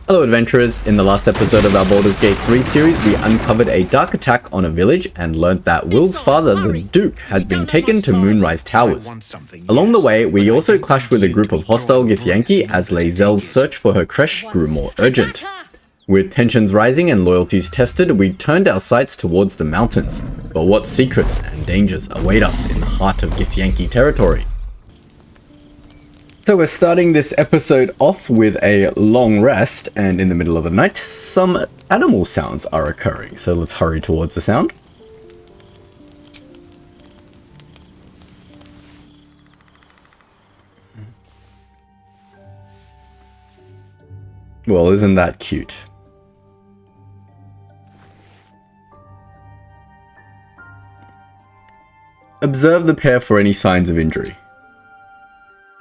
Hello adventurers, in the last episode of our Baldur's Gate 3 series we uncovered a dark attack on a village and learnt that Will's father, the Duke, had been taken to Moonrise Towers. Along the way, we also clashed with a group of hostile githyanki as Lae'zel's search for her creche grew more urgent. With tensions rising and loyalties tested, we turned our sights towards the mountains. But what secrets and dangers await us in the heart of githyanki territory? So we're starting this episode off with a long rest, and in the middle of the night, some animal sounds are occurring. So let's hurry towards the sound. Well, isn't that cute? Observe the pair for any signs of injury.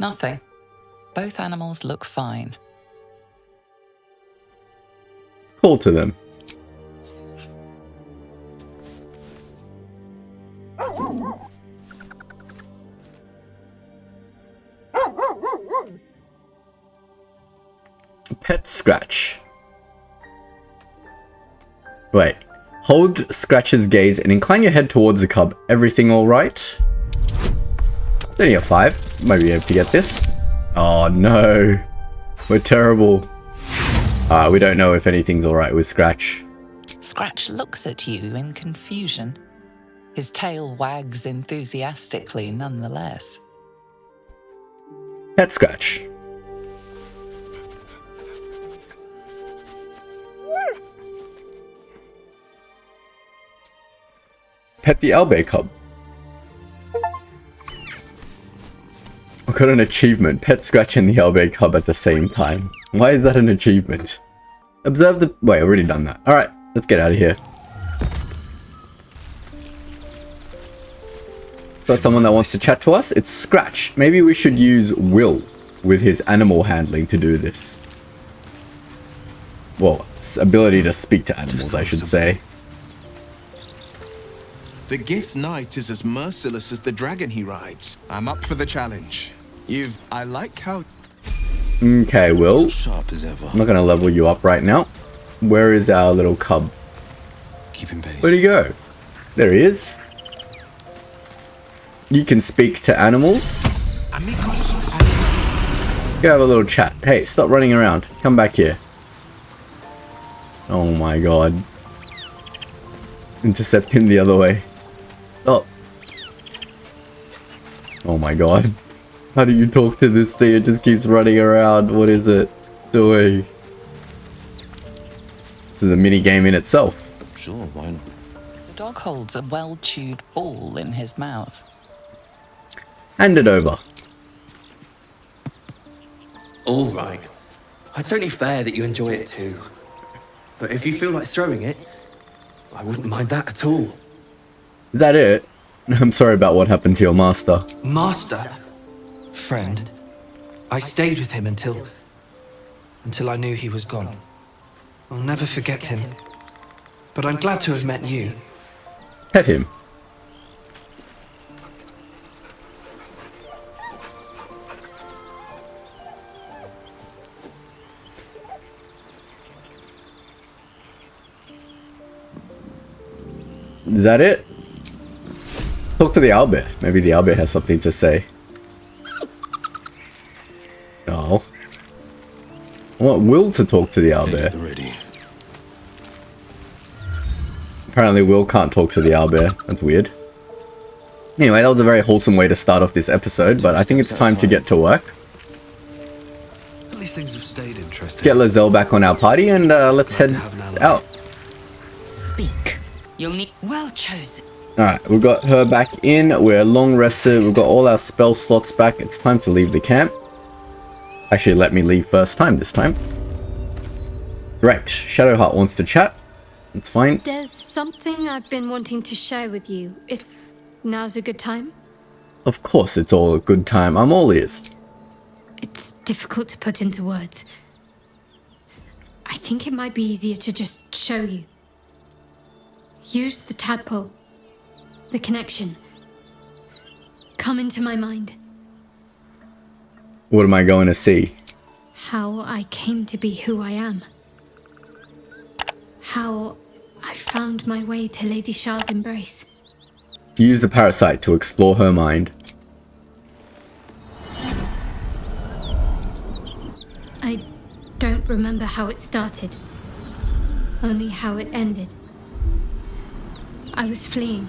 Nothing. Both animals look fine. Call to them. Pet Scratch. Wait. Hold Scratch's gaze and incline your head towards the cub. Everything alright? Then you have 5. Might be able to get this. Oh no. We're terrible. We don't know if anything's alright with Scratch. Scratch looks at you in confusion. His tail wags enthusiastically nonetheless. Pet Scratch. Pet the Albay cub. I got an achievement. Pet Scratch and the Albay cub at the same time. Why is that an achievement? Observe the... Wait, I've already done that. Alright, let's get out of here. Got someone that wants to chat to us? It's Scratch. Maybe we should use Will with his animal handling to do this. Well, it's ability to speak to animals, I should say. The Gith Knight is as merciless as the dragon he rides. I'm up for the challenge. I like how... Okay, Will. Sharp as ever. I'm not going to level you up right now. Where is our little cub? Keeping pace. Where'd he go? There he is. You can speak to animals. You have a little chat. Hey, stop running around. Come back here. Oh my god. Intercept him the other way. Oh. Oh my god. How do you talk to this thing? It just keeps running around. What is it doing? This is a mini game in itself. Sure, why not? The dog holds a well-chewed ball in his mouth. Hand it over. All right. It's only fair that you enjoy it too. But if you feel like throwing it, I wouldn't mind that at all. Is that it? I'm sorry about what happened to your master. Master? Friend. I stayed with him until I knew he was gone. I'll never forget him. But I'm glad to have met you. Pet him. Is that it? Talk to the owlbear. Maybe the owlbear has something to say. Oh. I want Will to talk to the owlbear. Apparently Will can't talk to the owlbear. That's weird. Anyway, that was a very wholesome way to start off this episode, but I think it's time to get to work. At least things have stayed interesting. Let's get Lae'zel back on our party and let's head out. Speak. You'll need... Well chosen. Alright, we've got her back in. We're long rested. We've got all our spell slots back. It's time to leave the camp. Actually, let me leave first time this time. Right, Shadowheart wants to chat. It's fine. There's something I've been wanting to share with you, if now's a good time. Of course it's all a good time. I'm all ears. It's difficult to put into words. I think it might be easier to just show you. Use the tadpole. The connection. Come into my mind. What am I going to see? how I came to be who I am. How I found my way to Lady Shah's embrace. Use the parasite to explore her mind. I don't remember how it started, only how it ended. I was fleeing.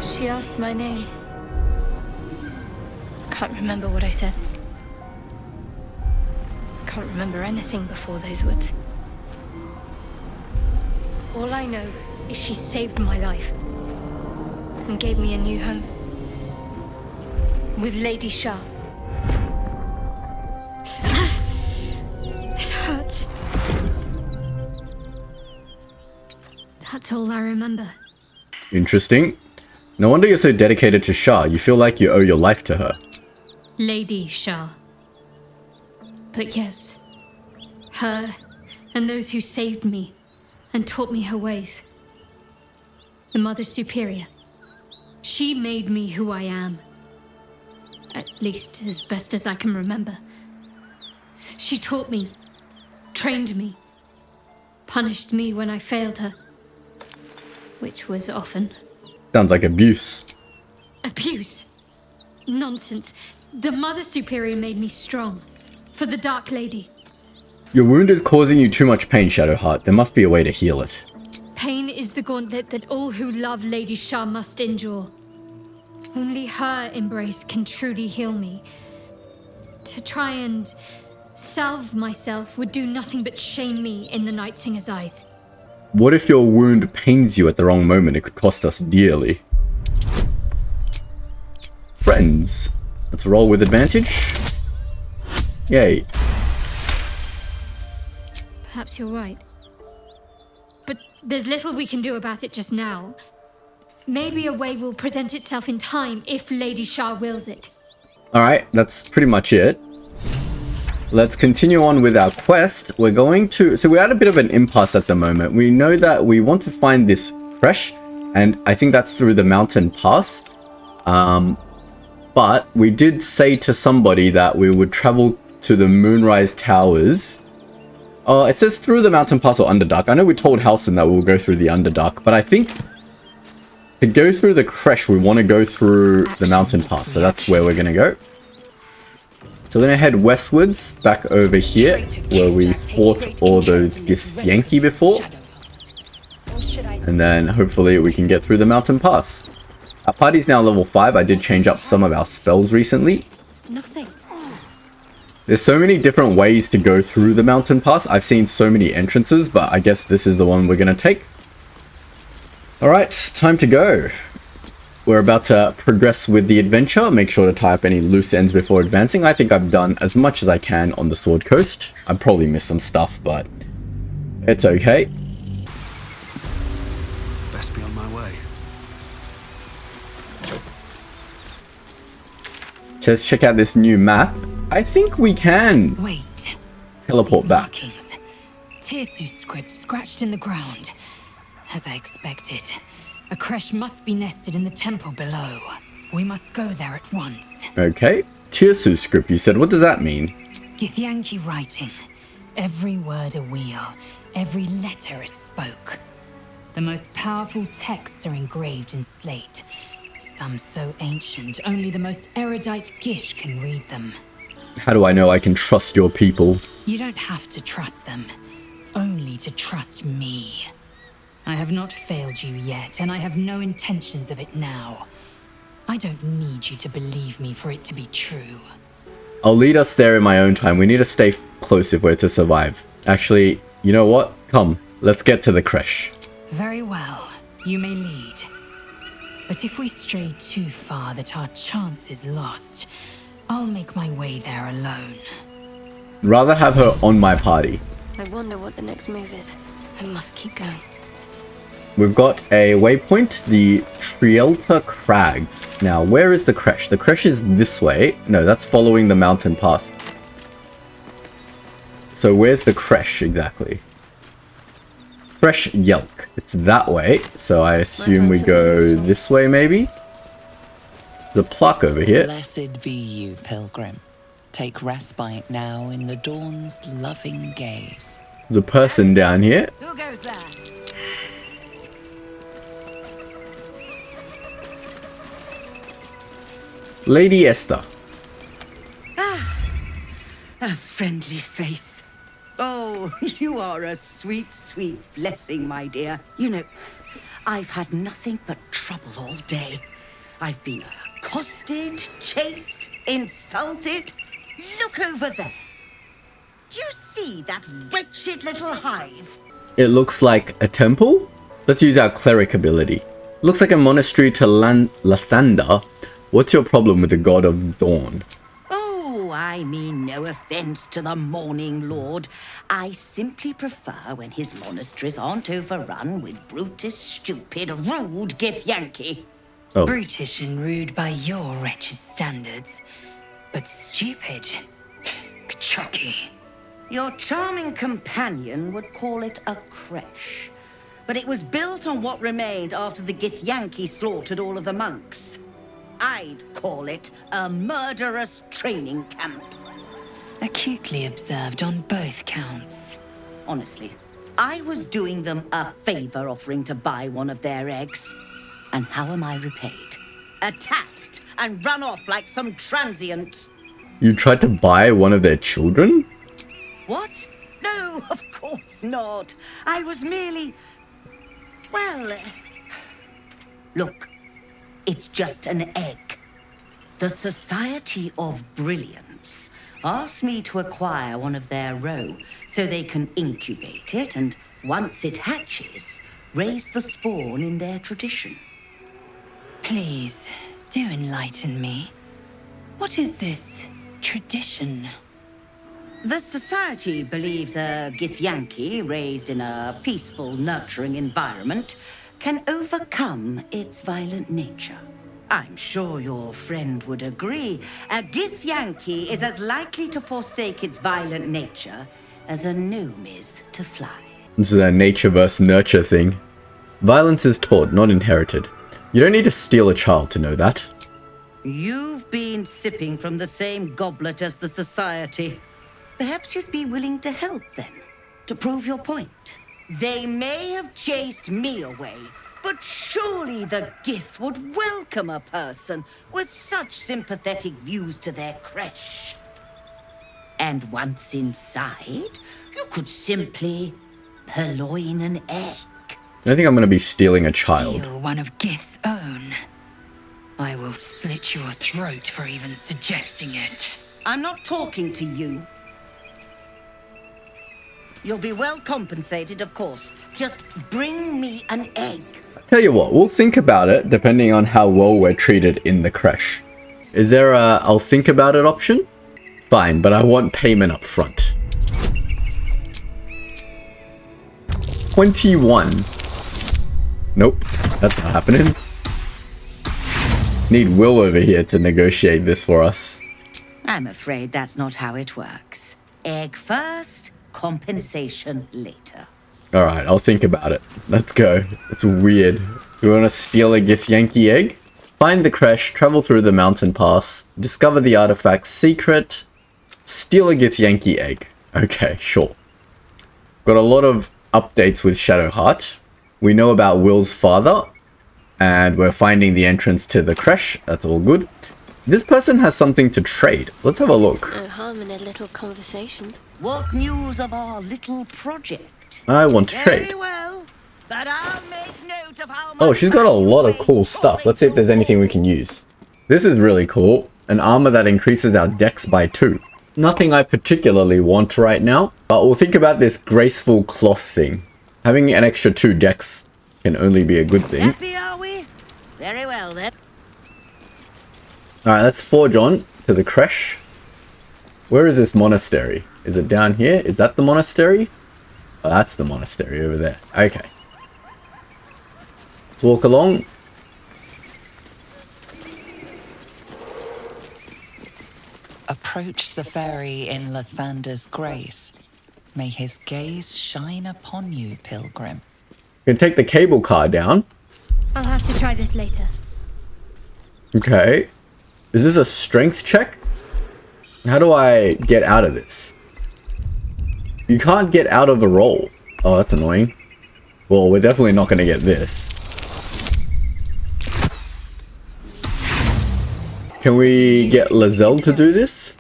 She asked my name. I can't remember what I said. I can't remember anything before those words. All I know is she saved my life and gave me a new home with Lady Shah. It hurts. That's all I remember. Interesting. No wonder you're so dedicated to Shah. You feel like you owe your life to her. Lady Shah. But yes, her and those who saved me and taught me her ways. The Mother Superior. She made me who I am. At least as best as I can remember. She taught me, trained me, punished me when I failed her. Which was often. Sounds like abuse. Abuse? Nonsense. The Mother Superior made me strong. For the Dark Lady. Your wound is causing you too much pain, Shadowheart. There must be a way to heal it. Pain is the gauntlet that all who love Lady Shah must endure. Only her embrace can truly heal me. To try and salve myself would do nothing but shame me in the Night Singer's eyes. What if your wound pains you at the wrong moment? It could cost us dearly. Friends. Let's roll with advantage. Yay. Perhaps you're right. But there's little we can do about it just now. Maybe a way will present itself in time if Lady Shah wills it. Alright, that's pretty much it. Let's continue on with our quest. We're going to... So we're at a bit of an impasse at the moment. We know that we want to find this creche, and I think that's through the mountain pass. But we did say to somebody that we would travel to the Moonrise Towers. It says through the mountain pass or Underdark. I know we told Halson that we'll go through the Underdark, but I think to go through the creche, we want to go through the mountain pass. So that's where we're going to go. So we're going to head westwards, back over here, where we fought all those githyanki before. And then hopefully we can get through the mountain pass. Our party's now level 5. I did change up some of our spells recently. Nothing. There's so many different ways to go through the mountain pass. I've seen so many entrances, but I guess this is the one we're going to take. Alright, time to go. We're about to progress with the adventure. Make sure to tie up any loose ends before advancing. I think I've done as much as I can on the Sword Coast. I probably missed some stuff, but it's okay. Best be on my way. Let's check out this new map. I think we can Wait. teleport These back. markings. Tirsu's script scratched in the ground. As I expected. A creche must be nested in the temple below. We must go there at once. Okay. Tirsu script, you said. What does that mean? Githyanki writing. Every word a wheel. Every letter a spoke. The most powerful texts are engraved in slate. Some so ancient, only the most erudite Gish can read them. How do I know I can trust your people? You don't have to trust them, only to trust me. I have not failed you yet, and I have no intentions of it now. I don't need you to believe me for it to be true. I'll lead us there in my own time. We need to stay close if we're to survive. Actually, you know what? Come, let's get to the creche. Very well, you may lead. But if we stray too far that our chance is lost, I'll make my way there alone. Rather have her on my party. I wonder what the next move is. I must keep going. We've got a waypoint, the Trielta Crags. Now, where is the creche? The creche is this way. No, that's following the mountain pass. So where's the creche exactly? Creche Yelk. It's that way. So I assume we go this way maybe? There's a plaque over here. Blessed be you, pilgrim. Take respite now in the dawn's loving gaze. There's a person down here. Who goes there? Lady Esther. A friendly face. Oh, you are a sweet, sweet blessing, my dear. You know, I've had nothing but trouble all day. I've been accosted, chased, insulted. Look over there. Do you see that wretched little hive? It looks like a temple? Let's use our cleric ability. Looks like a monastery to Lathander. What's your problem with the god of dawn? Oh, I mean no offense to the Morning Lord. I simply prefer when his monasteries aren't overrun with brutish, stupid, rude githyanki. Oh. Brutish and rude by your wretched standards, but stupid. Chocky. Your charming companion would call it a creche, but it was built on what remained after the githyanki slaughtered all of the monks. I'd call it a murderous training camp. Acutely observed on both counts. Honestly, I was doing them a favor offering to buy one of their eggs. And how am I repaid? Attacked and run off like some transient. You tried to buy one of their children? What? No, of course not. I was merely... Well... Look, it's just an egg. The Society of Brilliance asked me to acquire one of their roe so they can incubate it and, once it hatches, raise the spawn in their tradition. Please, do enlighten me. What is this tradition? The Society believes a githyanki raised in a peaceful, nurturing environment can overcome its violent nature. I'm sure your friend would agree. A githyanki is as likely to forsake its violent nature as a gnome is to fly. This is a nature versus nurture thing. Violence is taught, not inherited. You don't need to steal a child to know that. You've been sipping from the same goblet as the Society. Perhaps you'd be willing to help then, to prove your point. They may have chased me away, but surely the Gith would welcome a person with such sympathetic views to their creche. And once inside, you could simply purloin an egg. I don't think I'm going to be stealing a child. Steal one of Gith's own. I will slit your throat for even suggesting it. I'm not talking to you. You'll be well compensated, of course. Just bring me an egg. Tell you what, we'll think about it depending on how well we're treated in the creche. Is there a I'll think about it option? Fine, but I want payment up front. 21. Nope, that's not happening. Need Will over here to negotiate this for us. I'm afraid that's not how it works. Egg first, compensation later. Alright, I'll think about it. Let's go. It's weird. We want to steal a githyanki egg? Find the creche, travel through the mountain pass, discover the artifact's secret, steal a githyanki egg. Okay, sure. Got a lot of updates with Shadowheart. We know about Will's father, and we're finding the entrance to the creche. That's all good. This person has something to trade. Let's have a look. No harm in a little conversation. What news of our little project? I want to Very trade. well, but I'll make note of how Oh, much she's got a time you lot of waste cool stuff. Let's see if there's anything we can calling use. This is really cool. An armor that increases our dex by 2. Nothing I particularly want right now, but we'll think about this graceful cloth thing. Having an extra 2 dex can only be a good thing. Happy, are we? Very well then. Alright, let's forge on to the creche. Where is this monastery? Is it down here? Is that the monastery? Oh, that's the monastery over there. Okay. Let's walk along. Approach the fairy in Lathander's grace. May his gaze shine upon you, pilgrim. You can take the cable car down. I'll have to try this later. Okay. Is this a strength check? How do I get out of this? You can't get out of a roll. Oh, that's annoying. Well, we're definitely not going to get this. Can we get Lae'zel to do this?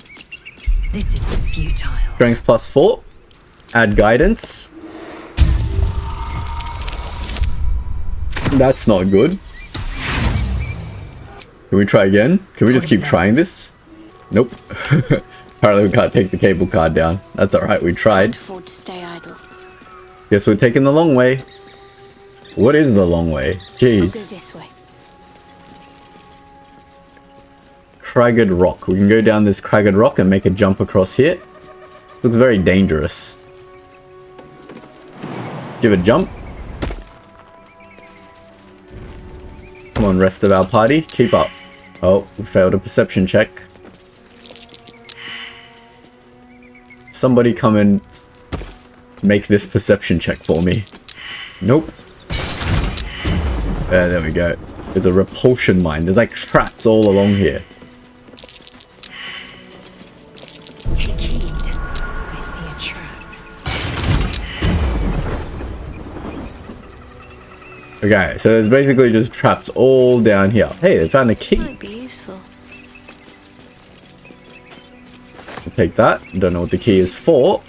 This is futile. Strength plus 4. Add guidance. That's not good. Can we try again? Can we just keep trying this? Nope. Apparently we can't take the cable car down. That's alright, we tried. Afford to stay idle. Guess we're taking the long way. What is the long way? I'll go Jeez. this way. Cragged rock. We can go down this cragged rock and make a jump across here. Looks very dangerous. Give a jump. Come on, rest of our party. Keep up. Oh, we failed a perception check. Somebody come and make this perception check for me. Nope. There we go. There's a repulsion mine. There's like traps all along here. Take heed. I see a trap. Okay, so there's basically just traps all down here. Hey, they found a key. Might be useful. I'll take that. Don't know what the key is for.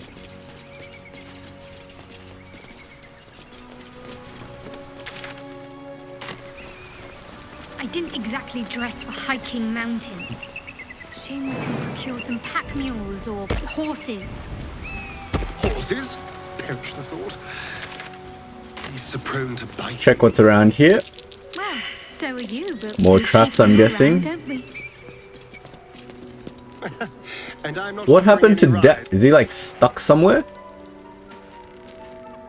I didn't exactly dress for hiking mountains. Shame we can procure some pack mules or horses. Horses? Perish the thought. He's so prone to Let's bite. check what's around here. Well, so are you, but More we traps, keep I'm them guessing. around, don't we? And I'm not What offering happened to any Depp? ride. Is he like stuck somewhere?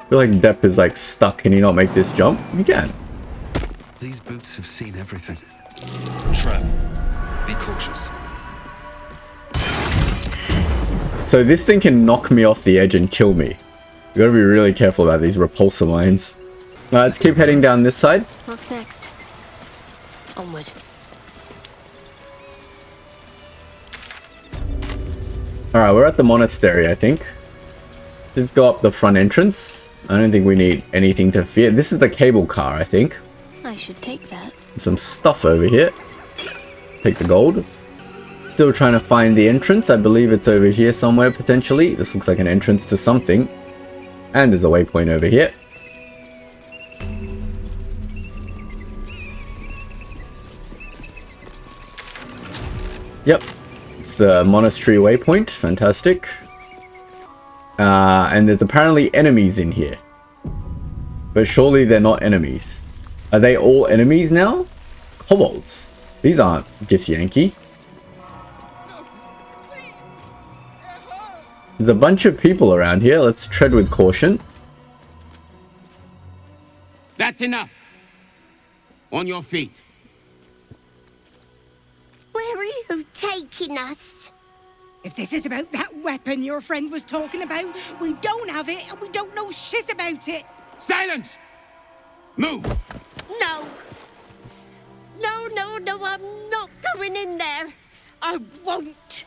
I feel like Depp is like stuck. Can he not make this jump? He can. These boots have seen everything. Trap. Be cautious. So this thing can knock me off the edge and kill me. You gotta be really careful about these repulsor mines. Now let's keep heading down this side. What's next? Onward. Alright, we're at the monastery, I think. Just go up the front entrance. I don't think we need anything to fear. This is the cable car, I think. I should take that. Some stuff over here. Take the gold. Still trying to find the entrance. I believe it's over here somewhere, potentially. This looks like an entrance to something. And there's a waypoint over here. Yep. It's the monastery waypoint. Fantastic. And there's apparently enemies in here. But surely they're not enemies. Are they all enemies now? Kobolds. These aren't githyanki. There's a bunch of people around here. Let's tread with caution. That's enough. On your feet. Where are you taking us? If this is about that weapon your friend was talking about, we don't have it and we don't know shit about it. Silence! Move! No. No, I'm not going in there. I won't.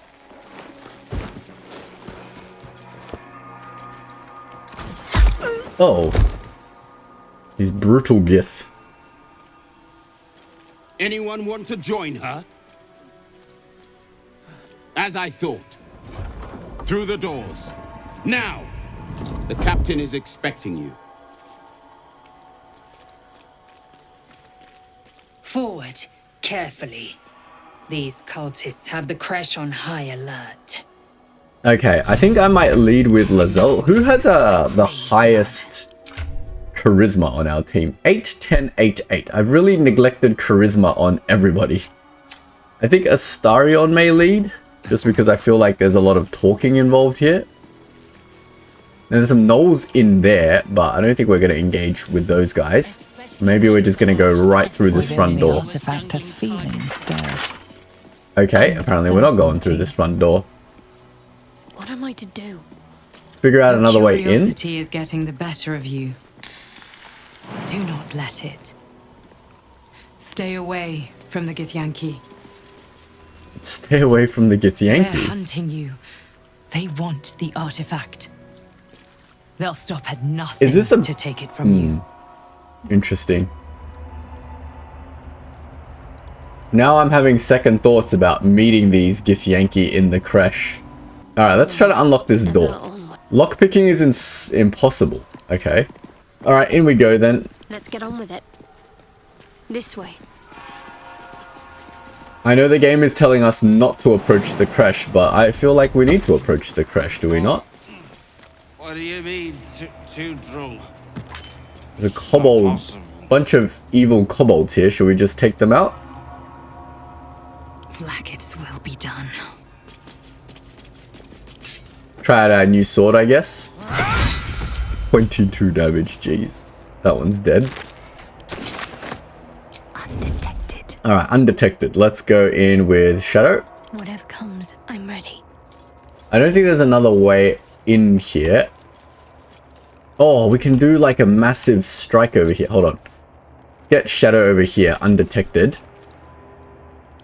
Oh. These brutal gith. Anyone want to join her? As I thought. Through the doors. Now! The captain is expecting you. Forward, carefully. These cultists have the creche on high alert. Okay, I think I might lead with Lae'zel. Who has the highest charisma on our team? 8, 10, 8, 8. I've really neglected charisma on everybody. I think Astarion may lead, just because I feel like there's a lot of talking involved here. There's some gnolls in there, but I don't think we're going to engage with those guys. Maybe we're just going to go right through this front door. Artifact of feeling stirs. Okay, apparently we're not going through this front door. What am I to do? Figure out another way in. Curiosity is getting the better of you. Do not let it. Stay away from the githyanki. Stay away from the They're githyanki. hunting you. They want the artifact. They'll stop at nothing Is this a... to take it from you. Interesting. Now I'm having second thoughts about meeting these githyanki in the creche. Alright, let's try to unlock this door. Lockpicking is impossible. Okay. Alright, in we go then. Let's get on with it. This way. I know the game is telling us not to approach the creche, but I feel like we need to approach the creche, do we not? What do you mean, too drunk? There's a kobold, bunch of evil kobolds here. Should we just take them out? Blackets will be done. Try out our new sword, I guess. 22 damage, jeez. That one's dead. Undetected. Alright, undetected. Let's go in with Shadow. Whatever comes, I'm ready. I don't think there's another way in here. Oh, we can do like a massive strike over here. Hold on. Let's get Shadow over here, undetected.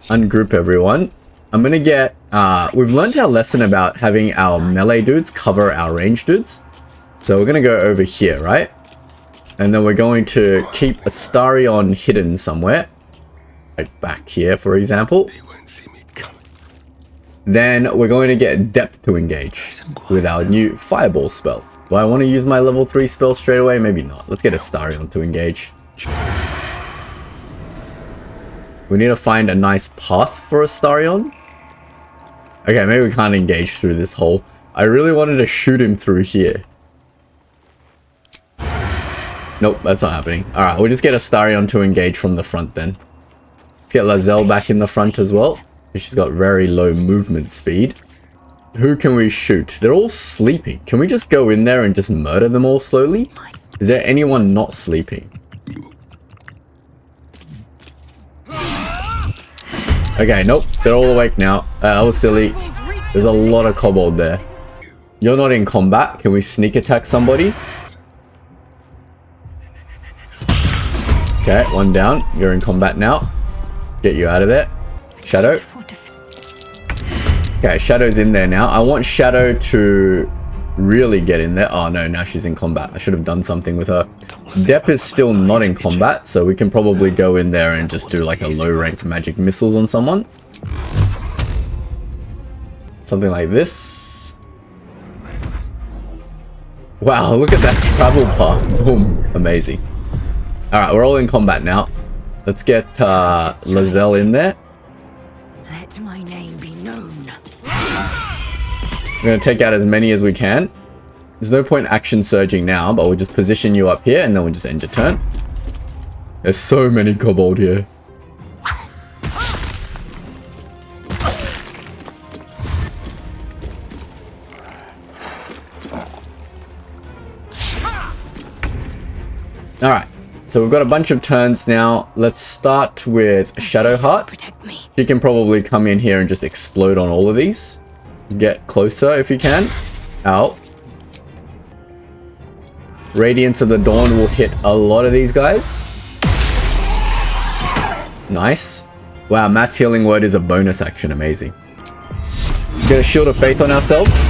Ungroup everyone. I'm gonna get... we've learned our lesson about having our melee dudes cover our range dudes. So we're gonna go over here, right? And then we're going to keep Astarion hidden somewhere. Like back here, for example. Then we're going to get Depth to engage with our new Fireball spell. Do I want to use my level 3 spell straight away? Maybe not. Let's get Astarion to engage. We need to find a nice path for Astarion. Okay, maybe we can't engage through this hole. I really wanted to shoot him through here. Nope, that's not happening. Alright, we'll just get Astarion to engage from the front then. Let's get Lae'zel back in the front as well. She's got very low movement speed. Who can we shoot? They're all sleeping. Can we just go in there and just murder them all slowly? Is there anyone not sleeping? Okay, nope. They're all awake now. That was silly. There's a lot of kobold there. You're not in combat. Can we sneak attack somebody? Okay, one down. You're in combat now. Get you out of there. Shadow. Okay, Shadow's in there now. I want Shadow to really get in there. Oh no, now she's in combat. I should have done something with her. Depp is still not in combat, so we can probably go in there and just do like a low rank magic missiles on someone. Something like this. Wow, look at that travel path. Boom. Amazing. Alright, we're all in combat now. Let's get Lae'zel in there. Let my name be known. We're going to take out as many as we can. There's no point action surging now, but we'll just position you up here and then we'll just end your turn. There's so many kobold here. Alright, so we've got a bunch of turns now. Let's start with Shadowheart. She can probably come in here and just explode on all of these. Get closer if you can. Ow. Radiance of the Dawn will hit a lot of these guys. Nice. Wow, Mass Healing Word is a bonus action. Amazing. Get a Shield of Faith on ourselves.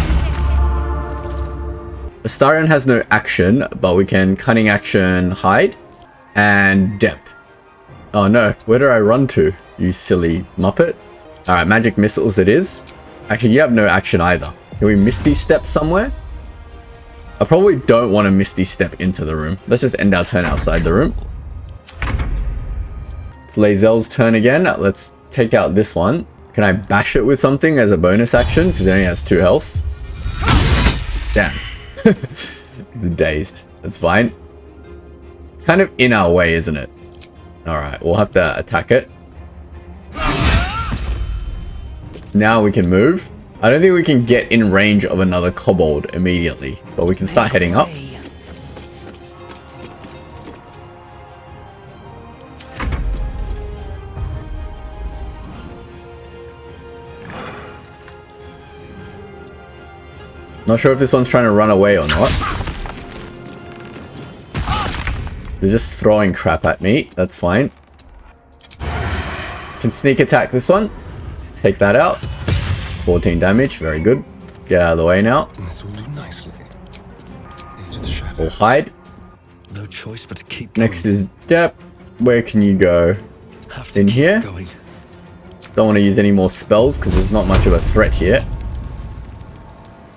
Astarion has no action, but we can Cunning Action Hide and Dep. Oh no, where do I run to, you silly muppet? Alright, Magic Missiles it is. Actually, you have no action either. Can we Misty Step somewhere? I probably don't want to Misty Step into the room. Let's just end our turn outside the room. It's Lae'zel's turn again. Let's take out this one. Can I bash it with something as a bonus action? Because it only has 2 health. Damn. It's dazed. That's fine. It's kind of in our way, isn't it? Alright, we'll have to attack it. Now we can move. I don't think we can get in range of another kobold immediately, but we can start heading up. Not sure if this one's trying to run away or not. They're just throwing crap at me. That's fine. Can sneak attack this one. Let's take that out. 14 damage. Very good. Get out of the way now. This will do nicely. Into the shadows. We'll hide. No choice but to keep going. Next is depth. Where can you go? In here? Don't want to use any more spells because there's not much of a threat here.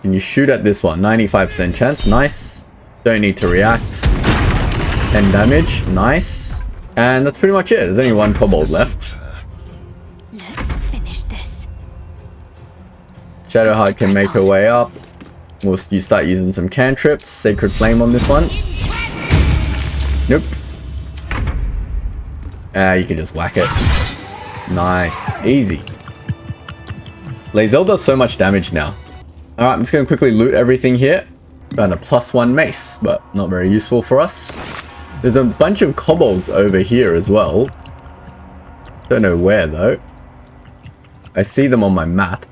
Can you shoot at this one? 95% chance. Nice. Don't need to react. 10 damage. Nice. And that's pretty much it. There's only 1 kobold left. Let's finish this. Shadowheart can make her way up. You start using some cantrips. Sacred Flame on this one. Nope. You can just whack it. Nice. Easy. Lae'zel does so much damage now. Alright, I'm just going to quickly loot everything here. Got a +1 mace, but not very useful for us. There's a bunch of kobolds over here as well. Don't know where though. I see them on my map.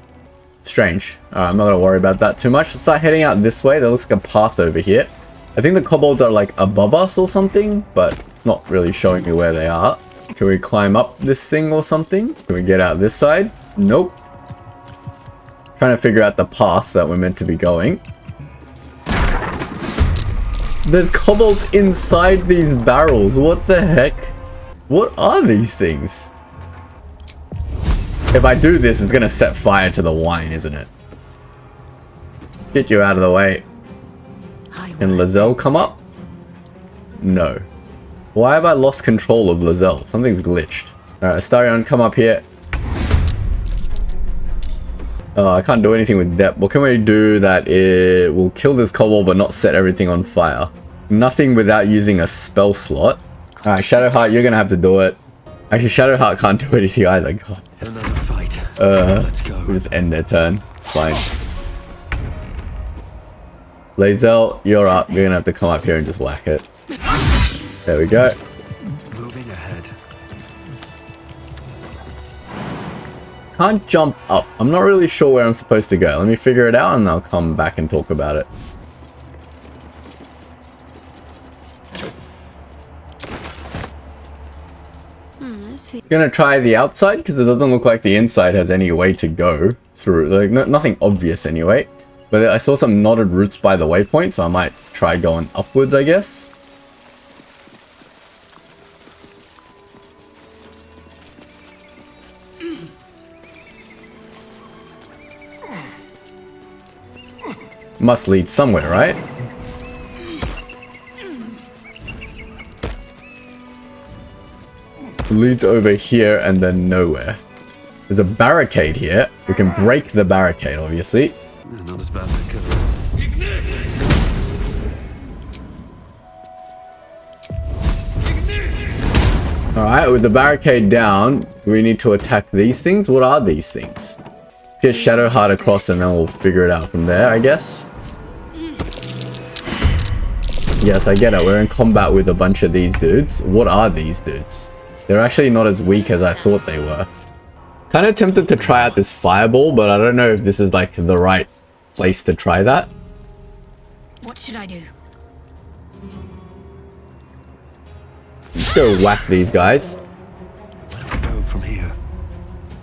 Strange. Alright, I'm not going to worry about that too much. Let's start heading out this way. There looks like a path over here. I think the kobolds are like above us or something, but it's not really showing me where they are. Can we climb up this thing or something? Can we get out this side? Nope. Trying to figure out the path that we're meant to be going. There's kobolds inside these barrels. What the heck? What are these things? If I do this, it's gonna set fire to the wine, isn't it? Get you out of the way. Can Lae'zel come up? No. Why have I lost control of Lae'zel? Something's glitched. Alright, Astarion, come up here. I can't do anything with depth. What can we do that it will kill this kobold but not set everything on fire? Nothing without using a spell slot. Alright, Shadowheart, you're gonna have to do it. Actually, Shadowheart can't do anything either. God. Another fight. Let's go. We'll just end their turn. Fine. Lae'zel, you're up. You're gonna have to come up here and just whack it. There we go. Moving ahead. Can't jump up. I'm not really sure where I'm supposed to go. Let me figure it out and I'll come back and talk about it. Gonna try the outside because it doesn't look like the inside has any way to go through. Like nothing obvious anyway. But I saw some knotted roots by the waypoint, so I might try going upwards, I guess. Must lead somewhere, right? It leads over here and then nowhere. There's a barricade here. We can break the barricade, obviously. Not as bad as it could. Alright, with the barricade down, do we need to attack these things? What are these things? Get Shadowheart across and then we'll figure it out from there, I guess. Yes, I get it. We're in combat with a bunch of these dudes. What are these dudes? They're actually not as weak as I thought they were. Kind of tempted to try out this fireball, but I don't know if this is like the right place to try that. What should I do? Let's go whack these guys. Where do we go from here?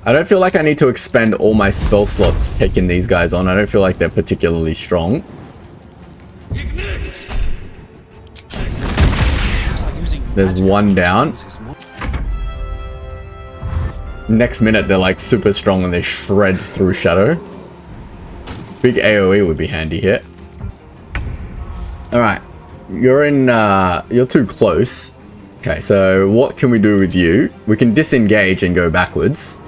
I don't feel like I need to expend all my spell slots taking these guys on. I don't feel like they're particularly strong. There's one down. Next minute, they're like super strong and they shred through shadow. Big AoE would be handy here. Alright. You're too close. Okay, so what can we do with you? We can disengage and go backwards.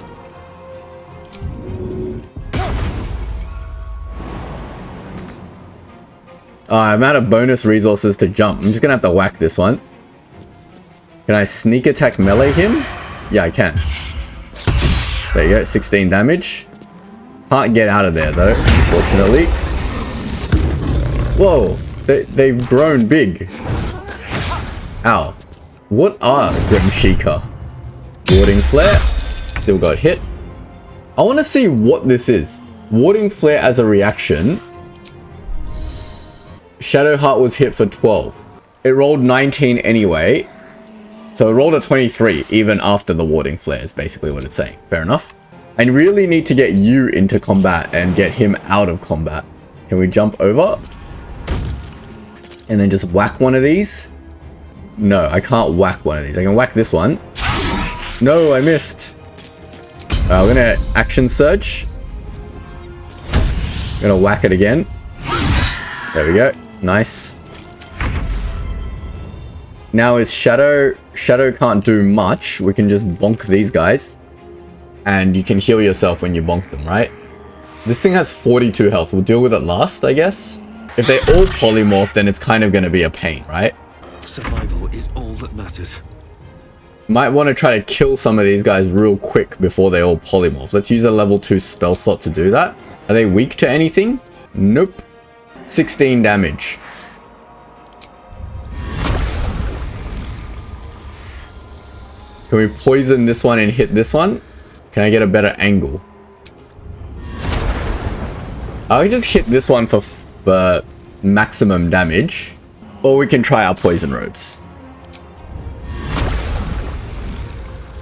I'm out of bonus resources to jump. I'm just gonna have to whack this one. Can I sneak attack melee him? Yeah, I can. There you go, 16 damage. Can't get out of there though, unfortunately. Whoa, they've grown big. Ow. What are Grim Sheikah? Warding Flare. Still got hit. I want to see what this is. Warding Flare as a reaction. Shadow Heart was hit for 12. It rolled 19 anyway. So it rolled a 23 even after the Warding Flare is basically what it's saying. Fair enough. I really need to get you into combat and get him out of combat. Can we jump over? And then just whack one of these? No, I can't whack one of these. I can whack this one. No, I missed. Alright, we're gonna action surge. Gonna whack it again. There we go. Nice. Now is Shadow. Shadow can't do much. We can just bonk these guys. And you can heal yourself when you bonk them, right? This thing has 42 health. We'll deal with it last, I guess. If they all polymorph, then it's kind of going to be a pain, right? Survival is all that matters. Might want to try to kill some of these guys real quick before they all polymorph. Let's use a level 2 spell slot to do that. Are they weak to anything? Nope. 16 damage. Can we poison this one and hit this one? Can I get a better angle? I'll just hit this one for maximum damage. Or we can try our poison robes.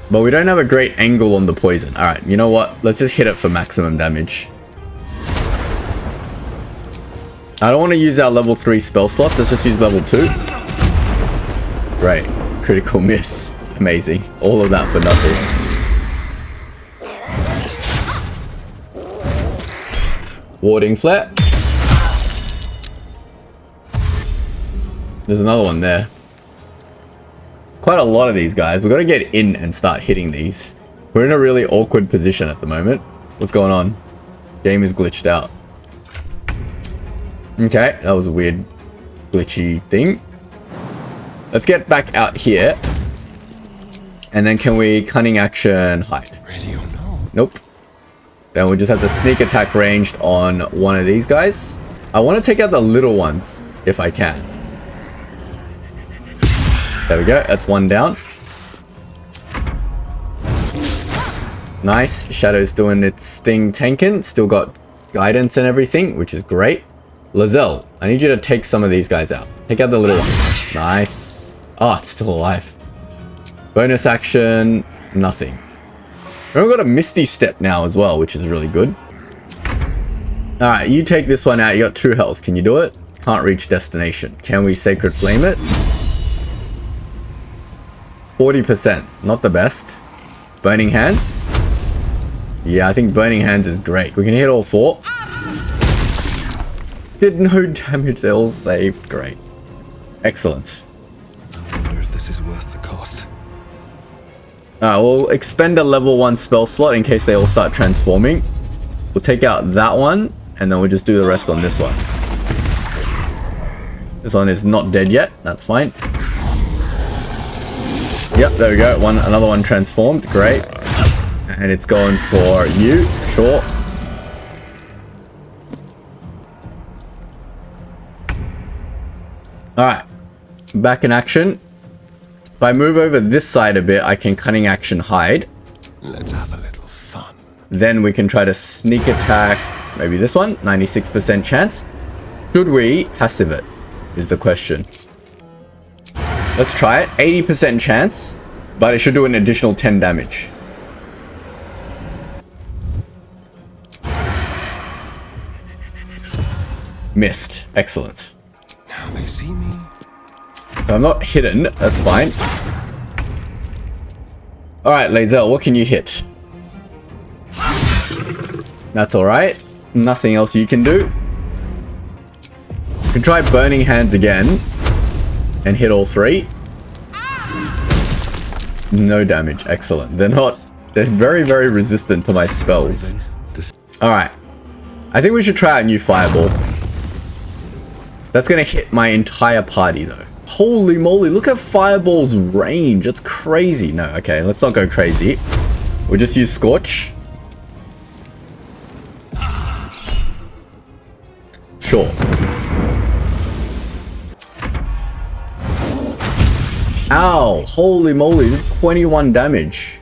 But we don't have a great angle on the poison. Alright, you know what? Let's just hit it for maximum damage. I don't want to use our level 3 spell slots. Let's just use level 2. Great. Critical miss. Amazing. All of that for nothing. Warding Flare. There's another one there. It's quite a lot of these guys. We've got to get in and start hitting these. We're in a really awkward position at the moment. What's going on? Game is glitched out. Okay, that was a weird glitchy thing. Let's get back out here. And then can we cunning action hide? Ready or no? Nope. Then we'll just have to sneak attack ranged on one of these guys. I want to take out the little ones if I can. There we go. That's one down. Nice. Shadow's doing its thing tanking. Still got guidance and everything, which is great. Lae'zel, I need you to take some of these guys out. Take out the little ones. Nice. Oh, it's still alive. Bonus action, nothing. We've got a Misty Step now as well, which is really good. Alright, you take this one out. You got 2 health. Can you do it? Can't reach destination. Can we Sacred Flame it? 40%. Not the best. Burning Hands? Yeah, I think Burning Hands is great. We can hit all 4. Did no damage. They all saved. Great. Excellent. I wonder if this is worth the cost. Alright, we'll expend a level 1 spell slot in case they all start transforming. We'll take out that one, and then we'll just do the rest on this one. This one is not dead yet. That's fine. Yep, there we go. Another one transformed. Great. And it's going for you. Sure. Alright. Back in action. If I move over this side a bit, I can cunning action hide. Let's have a little fun. Then we can try to sneak attack. Maybe this one. 96% chance. Should we passive it? Is the question. Let's try it. 80% chance. But it should do an additional 10 damage. Missed. Excellent. Now they see me. So I'm not hidden. That's fine. Alright, Lae'zel, what can you hit? That's alright. Nothing else you can do. You can try Burning Hands again and hit all 3. No damage. Excellent. They're very, very resistant to my spells. Alright. I think we should try out new Fireball. That's gonna hit my entire party though. Holy moly, look at Fireball's range. That's crazy. No, okay, let's not go crazy. We'll just use Scorch. Sure. Ow, holy moly, 21 damage.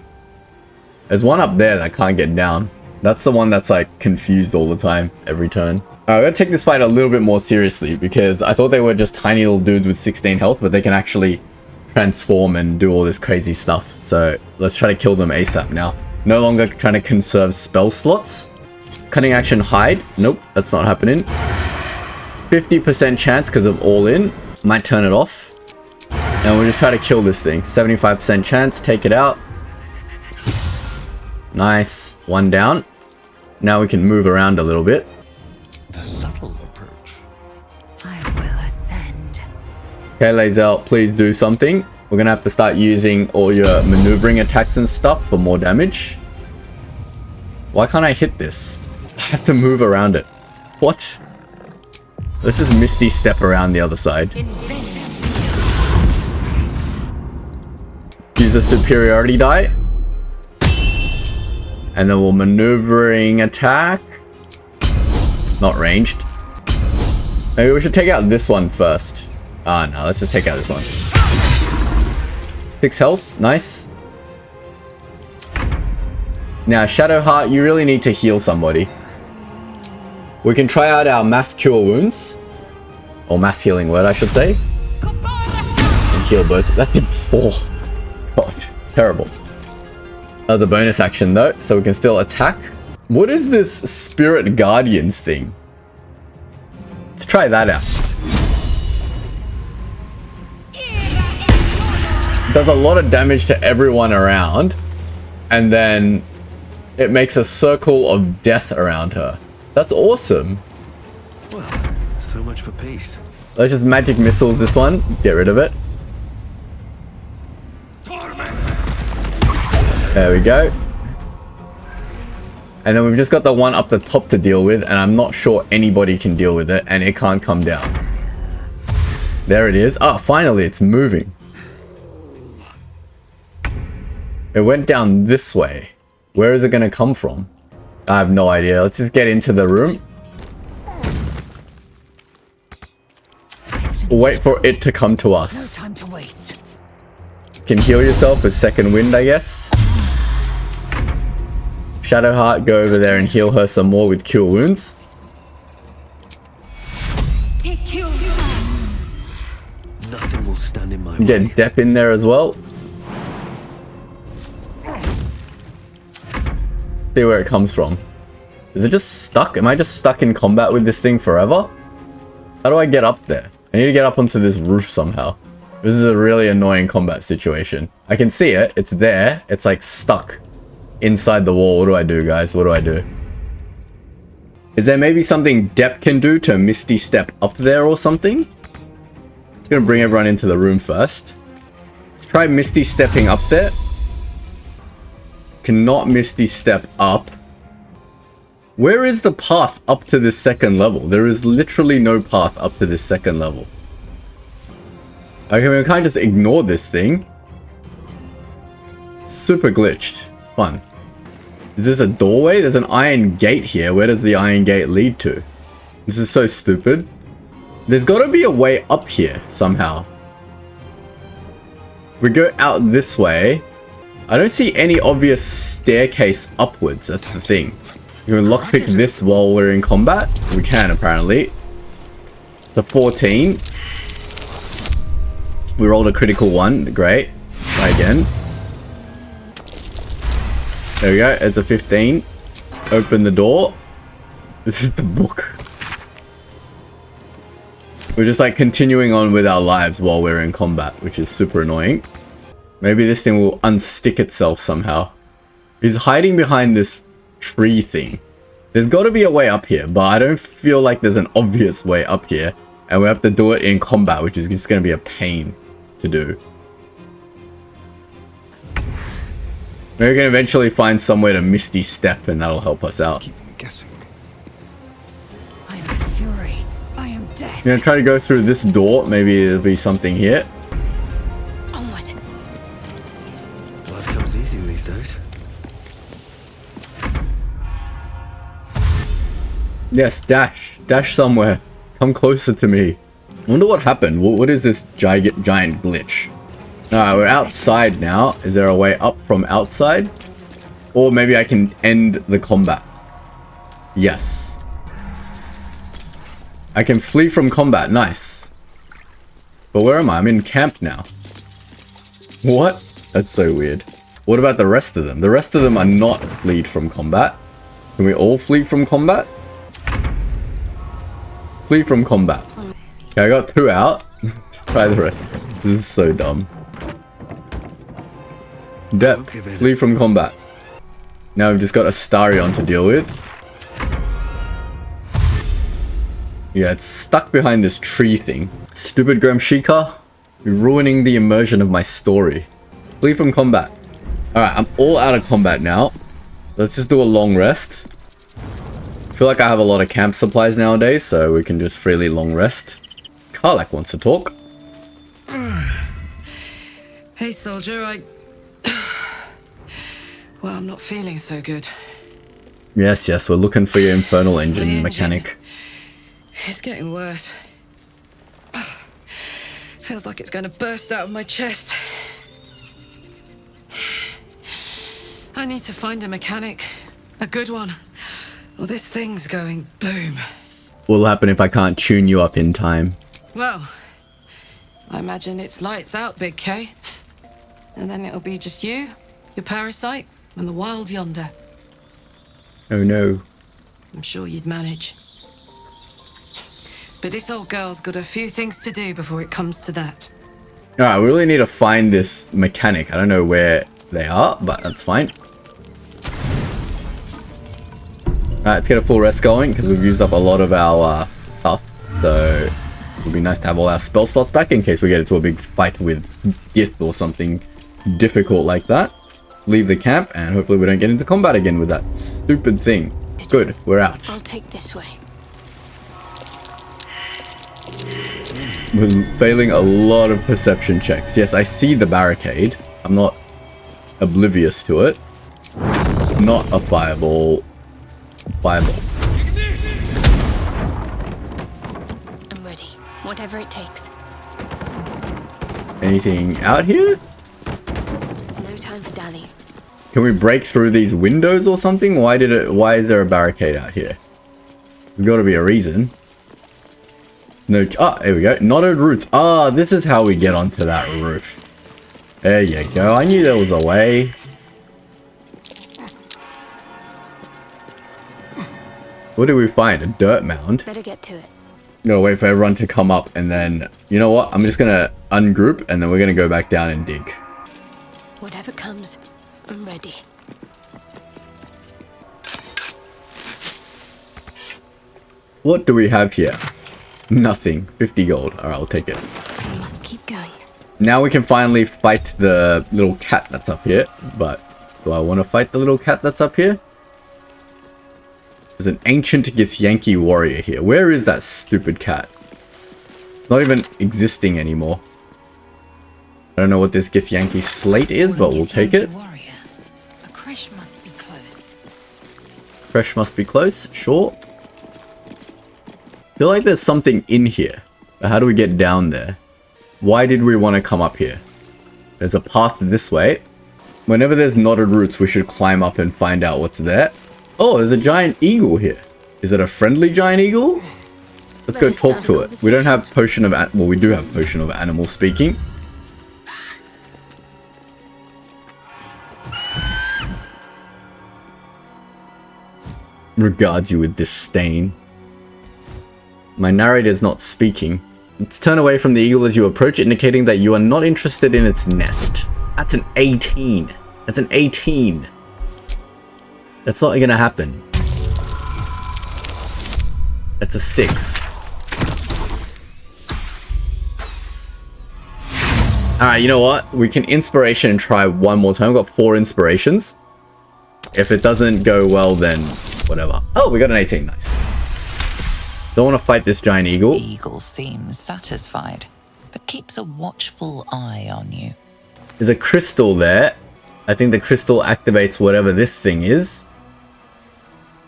There's one up there that I can't get down. That's the one that's like confused all the time, every turn. Alright, we're gonna take this fight a little bit more seriously because I thought they were just tiny little dudes with 16 health, but they can actually transform and do all this crazy stuff. So let's try to kill them ASAP now. No longer trying to conserve spell slots. Cutting action hide. Nope, that's not happening. 50% chance because of all in. Might turn it off. And we'll just try to kill this thing. 75% chance, take it out. Nice. One down. Now we can move around a little bit. The subtle approach. I will ascend. Okay, Lae'zel, please do something. We're gonna have to start using all your maneuvering attacks and stuff for more damage. Why can't I hit this? I have to move around it. What? Let's just Misty Step around the other side. Use a superiority die. And then we'll maneuvering attack. Not ranged. Maybe we should take out this one first. Ah, no, let's just take out this one. 6 health, nice. Now, Shadow Heart, you really need to heal somebody. We can try out our mass cure wounds. Or mass healing word, I should say. And heal both. That did 4. God, terrible. That was a bonus action though, so we can still attack. What is this Spirit Guardians thing? Let's try that out. Does a lot of damage to everyone around, and then it makes a circle of death around her. That's awesome. Well, so much for peace. Let's just magic missiles this one. Get rid of it. There we go. And then we've just got the one up the top to deal with, and I'm not sure anybody can deal with it, and it can't come down. There it is. Ah, finally, it's moving. It went down this way. Where is it going to come from? I have no idea. Let's just get into the room. Wait for it to come to us. No time to waste. Can heal yourself with second wind, I guess. Shadowheart, go over there and heal her some more with cure wounds. Nothing will stand in my way. Get Depp in there as well. See where it comes from. Is it just stuck? Am I just stuck in combat with this thing forever? How do I get up there? I need to get up onto this roof somehow. This is a really annoying combat situation. I can see it. It's there. It's like stuck inside the wall. What do I do, guys? What do I do? Is there maybe something Depp can do to Misty Step up there or something? I'm gonna bring everyone into the room first. Let's try Misty Stepping up there. Cannot Misty Step up. Where is the path up to this second level? There is literally no path up to this second level. Okay, we can't just ignore this thing. Super glitched. Fun. Is this a doorway? There's an iron gate here. Where does the iron gate lead to? This is so stupid. There's got to be a way up here somehow. We go out this way. I don't see any obvious staircase upwards. That's the thing. You can lockpick this while we're in combat. We can apparently. The 14. We rolled a critical one. Great. Try again. There we go. It's a 15. Open the door. This is the book. We're just like continuing on with our lives while we're in combat, which is super annoying. Maybe this thing will unstick itself somehow. He's hiding behind this tree thing. There's got to be a way up here, but I don't feel like there's an obvious way up here. And we have to do it in combat, which is just going to be a pain to do. Maybe we can eventually find somewhere to Misty Step and that'll help us out. Keep them guessing. I am fury. I am death. I'm going to try to go through this door. Maybe there'll be something here. Onward. Blood comes easy these days. Yes, dash. Dash somewhere. Come closer to me. I wonder what happened. What is this giant glitch? Alright, we're outside now. Is there a way up from outside? Or maybe I can end the combat. Yes. I can flee from combat. Nice. But where am I? I'm in camp now. What? That's so weird. What about the rest of them? The rest of them are not fleed from combat. Can we all flee from combat? Flee from combat. Okay, I got 2 out. Try the rest. This is so dumb. Depth. Flee from combat. Now we've just got Astarion to deal with. Yeah, it's stuck behind this tree thing. Stupid Gramshika. You're ruining the immersion of my story. Flee from combat. Alright, I'm all out of combat now. Let's just do a long rest. I feel like I have a lot of camp supplies nowadays, so we can just freely long rest. Karlak wants to talk. Hey, soldier, well, I'm not feeling so good. Yes, we're looking for your infernal engine mechanic. It's getting worse. Feels like it's going to burst out of my chest. I need to find a mechanic. A good one. Or this thing's going boom. What'll happen if I can't tune you up in time? Well, I imagine it's lights out, Big K. And then it'll be just you, your parasite, and the wild yonder. Oh no. I'm sure you'd manage. But this old girl's got a few things to do before it comes to that. Alright, we really need to find this mechanic. I don't know where they are, but that's fine. Alright, let's get a full rest going, because we've used up a lot of our stuff. So, it would be nice to have all our spell slots back in case we get into a big fight with Gith or something difficult like that. Leave the camp, and hopefully we don't get into combat again with that stupid thing. Good, we're out. I'll take this way. We're failing a lot of perception checks. Yes, I see the barricade. I'm not oblivious to it. Not a fireball. Fireball. I'm ready. Whatever it takes. Anything out here? No time for dallying. Can we break through these windows or something? Why is there a barricade out here? There's got to be a reason. No, there we go. Knotted roots. This is how we get onto that roof. There you go. I knew there was a way. What did we find? A dirt mound. Better get to it. Gonna wait for everyone to come up and then, you know what? I'm just gonna ungroup and then we're gonna go back down and dig. Whatever comes, I'm ready. What do we have here? Nothing. 50 gold. Alright, I'll take it. I must keep going. Now we can finally fight the little cat that's up here. But do I want to fight the little cat that's up here? There's an ancient githyanki warrior here. Where is that stupid cat? Not even existing anymore. I don't know what this githyanki slate is, but we'll take it. Warrior. A creche must be close. Creche must be close, sure. Feel like there's something in here. But how do we get down there? Why did we want to come up here? There's a path this way. Whenever there's knotted roots, we should climb up and find out what's there. Oh, there's a giant eagle here. Is it a friendly giant eagle? Let's go talk to it. We don't have potion of... Well, we do have potion of animal speaking. Regards you with disdain. My narrator is not speaking. Let's turn away from the eagle as you approach, indicating that you are not interested in its nest. That's an 18. That's an 18. That's not gonna happen. That's a 6. Alright, you know what? We can inspiration and try one more time. We've got 4 inspirations. If it doesn't go well, then whatever. Oh, we got an 18. Nice. Don't want to fight this giant eagle. The eagle seems satisfied, but keeps a watchful eye on you. There's a crystal there. I think the crystal activates whatever this thing is.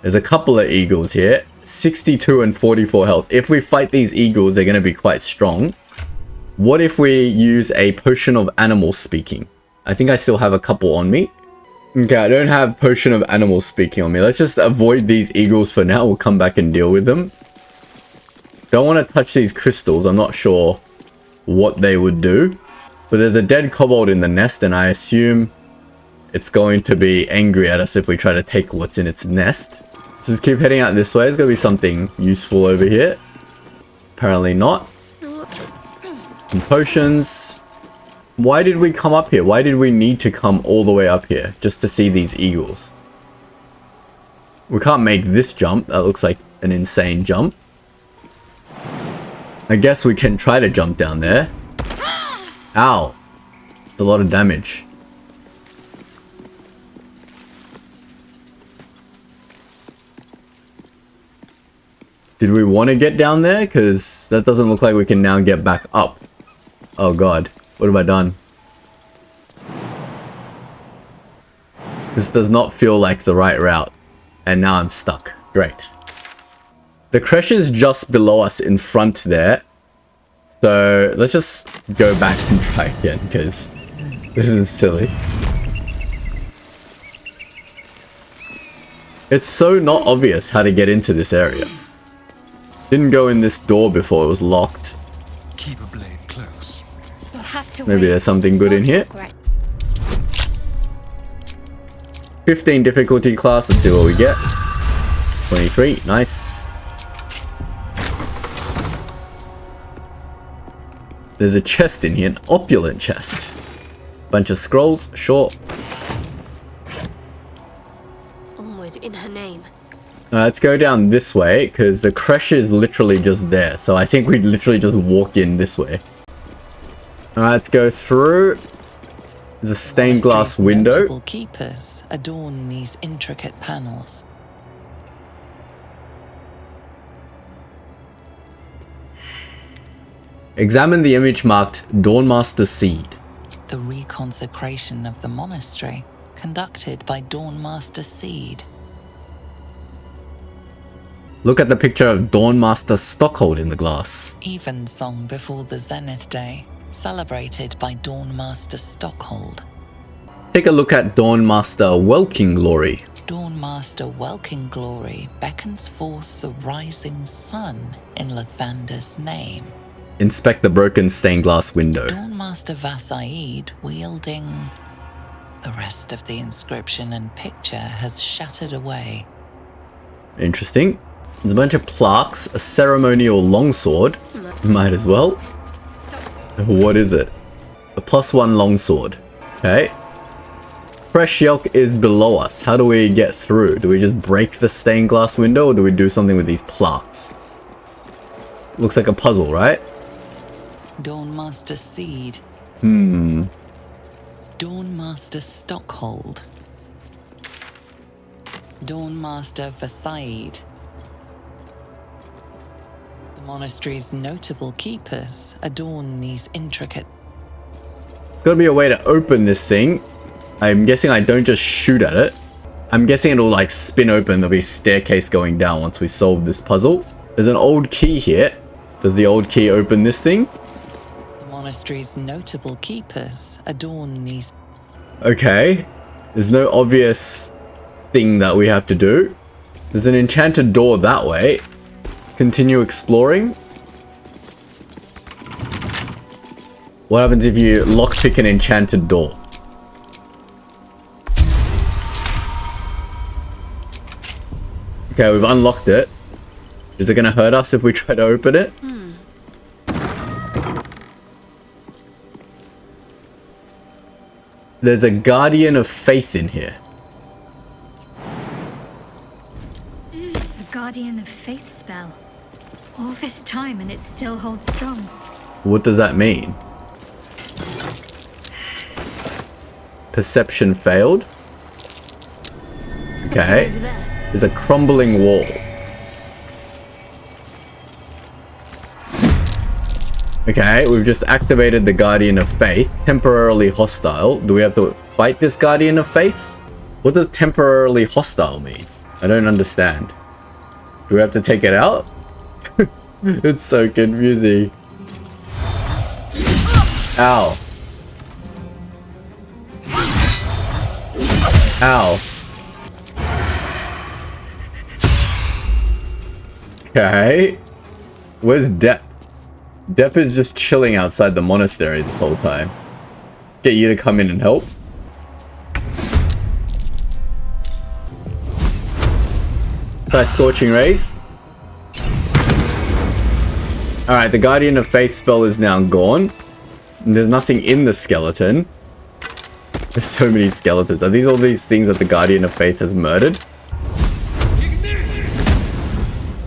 There's a couple of eagles here. 62 and 44 health. If we fight these eagles, they're going to be quite strong. What if we use a potion of animal speaking? I think I still have a couple on me. Okay, I don't have potion of animal speaking on me. Let's just avoid these eagles for now. We'll come back and deal with them. Don't want to touch these crystals. I'm not sure what they would do. But there's a dead kobold in the nest, and I assume it's going to be angry at us if we try to take what's in its nest. So just keep heading out this way. There's going to be something useful over here. Apparently not. Some potions. Why did we come up here? Why did we need to come all the way up here just to see these eagles? We can't make this jump. That looks like an insane jump. I guess we can try to jump down there. Ow. It's a lot of damage. Did we want to get down there? Because that doesn't look like we can now get back up. Oh god. What have I done? This does not feel like the right route. And now I'm stuck. Great. The creche is just below us in front there. So let's just go back and try again, because this is silly. It's so not obvious how to get into this area. Didn't go in this door before, it was locked. Keep a blade close. Maybe there's something good in here. 15 difficulty class, let's see what we get. 23, nice. There's a chest in here, an opulent chest. Bunch of scrolls, sure. Onward in her name. Let's go down this way, because the creche is literally just there. So I think we literally just walk in this way. Alright, let's go through. There's a stained glass window. Notable keepers adorn these intricate panels. Examine the image marked Dawnmaster Seed. The reconsecration of the monastery, conducted by Dawnmaster Seed. Look at the picture of Dawnmaster Stockhold in the glass. Evensong before the Zenith Day, celebrated by Dawnmaster Stockhold. Take a look at Dawnmaster Welking Glory. Dawnmaster Welking Glory beckons forth the rising sun in Lathander's name. Inspect the broken stained glass window. Dawnmaster Vasaid wielding... The rest of the inscription and picture has shattered away. Interesting. There's a bunch of plaques, a ceremonial longsword. Might as well. What is it? A +1 longsword. Okay. Fresh Yelk is below us. How do we get through? Do we just break the stained glass window, or do we do something with these plaques? Looks like a puzzle, right? Dawnmaster Seed. Dawnmaster Stockhold. Dawnmaster Vasaid. The monastery's notable keepers adorn these intricate... Gotta be a way to open this thing. I'm guessing I don't just shoot at it. I'm guessing it'll like spin open. There'll be a staircase going down once we solve this puzzle. There's an old key here. Does the old key open this thing? The monastery's notable keepers adorn these... Okay. There's no obvious thing that we have to do. There's an enchanted door that way. Let's continue exploring. What happens if you lockpick an enchanted door? Okay, we've unlocked it. Is it gonna hurt us if we try to open it? There's a Guardian of Faith in here. The Guardian of Faith spell. All this time and it still holds strong. What does that mean? Perception failed. Okay. There's a crumbling wall. Okay, we've just activated the Guardian of Faith. Temporarily hostile. Do we have to fight this Guardian of Faith? What does temporarily hostile mean? I don't understand. Do we have to take it out? It's so confusing. Ow. Ow. Okay. Where's Depp? Depp is just chilling outside the monastery this whole time. Get you to come in and help. Try Scorching Rays. Alright, the Guardian of Faith spell is now gone. There's nothing in the skeleton. There's so many skeletons. Are these all these things that the Guardian of Faith has murdered?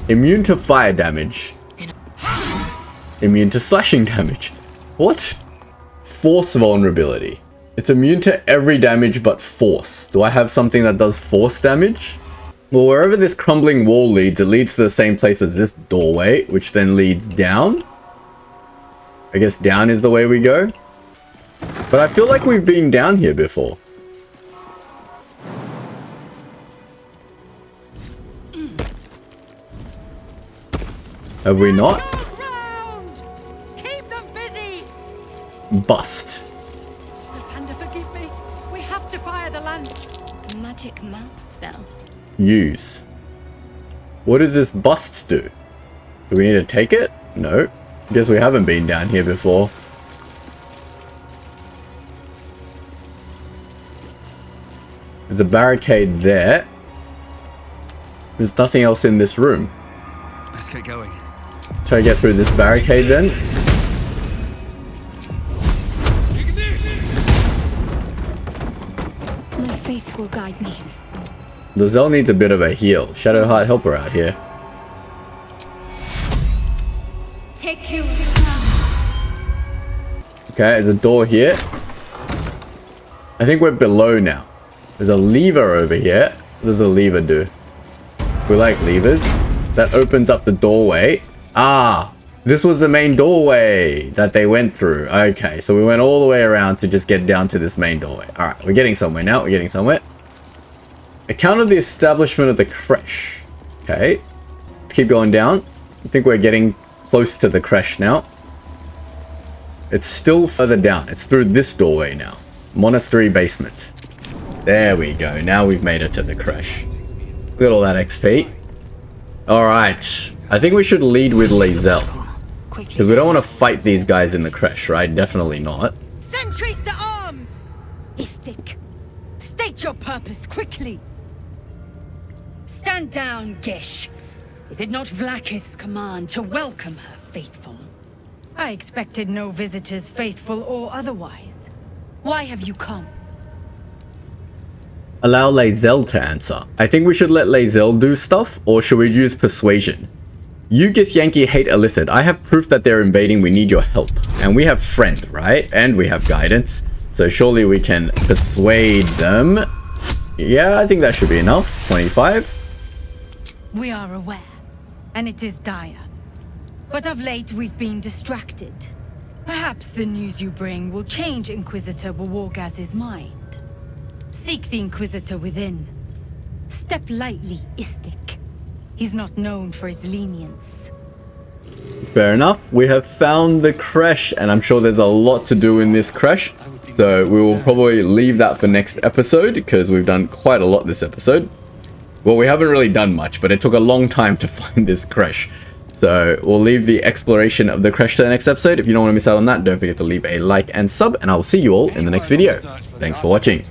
Immune to fire damage. Immune to slashing damage. What? Force vulnerability. It's immune to every damage but force. Do I have something that does force damage? Well, wherever this crumbling wall leads, it leads to the same place as this doorway, which then leads down. I guess down is the way we go. But I feel like we've been down here before. Have we not? Keep them busy. Bust. Defender, forgive me. We have to fire the lance. Magic mouth spell. Use. What does this bust do? Do we need to take it? No. Guess we haven't been down here before. There's a barricade there. There's nothing else in this room. Let's get going. Try to get through this barricade then. My faith will guide me. Lae'zel needs a bit of a heal. Shadowheart, help her out here. Take you. Okay, there's a door here. I think we're below now. There's a lever over here. What does a lever do? We like levers. That opens up the doorway. Ah, this was the main doorway that they went through. Okay, so we went all the way around to just get down to this main doorway. All right, we're getting somewhere now. We're getting somewhere. Account of the establishment of the creche. Okay, let's keep going down. I think we're getting close to the creche now. It's still further down. It's through this doorway now. Monastery basement. There we go. Now we've made it to the creche. Look at all that XP. Alright. I think we should lead with Lae'zel. Because we don't want to fight these guys in the creche, right? Definitely not. Sentries to arms! Istik, state your purpose quickly. Stand down, Gish. Is it not Vlaakith's command to welcome her faithful? I expected no visitors, faithful or otherwise. Why have you come? Allow Lae'zel to answer. I think we should let Lae'zel do stuff, or should we use persuasion? You githyanki hate Illithid. I have proof that they're invading. We need your help. And we have friend, right? And we have guidance. So surely we can persuade them. Yeah, I think that should be enough. 25. We are aware, and it is dire. But of late we've been distracted. Perhaps the news you bring will change Inquisitor Wawagaz's mind. Seek the Inquisitor within. Step lightly, Istik. He's not known for his lenience. Fair enough. We have found the creche, and I'm sure there's a lot to do in this creche. So we will probably leave that for next episode, because we've done quite a lot this episode. Well, we haven't really done much, but it took a long time to find this creche. So we'll leave the exploration of the creche to the next episode. If you don't want to miss out on that, don't forget to leave a like and sub, and I'll see you all in the next video. Thanks for watching.